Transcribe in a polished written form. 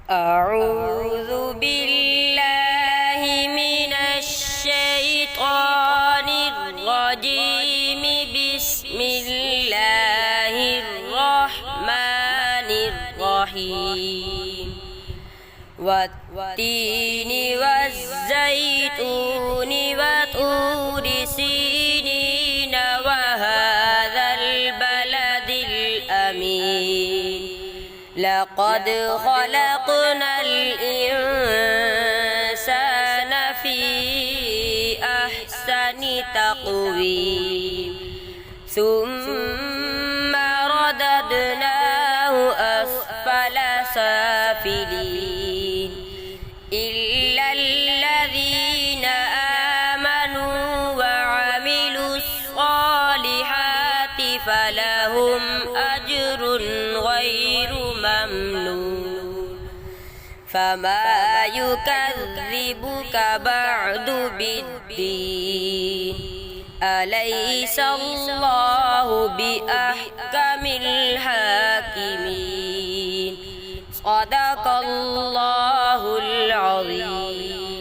أعوذ بالله من الشيطان الرجيم. بسم الله الرحمن الرحيم. والتين والزيتون وطور سينين وهذا البلد الأمين. لقد خلقنا الإنسان في أحسن تقويم ثم رددناه أسفل سافلين إلا الذين آمنوا وعملوا الصالحات فلهم أجر غير ممنون. فما يكذبك بعد بالدين؟ أليس الله بأحكم الحاكمين؟ صدق الله العظيم.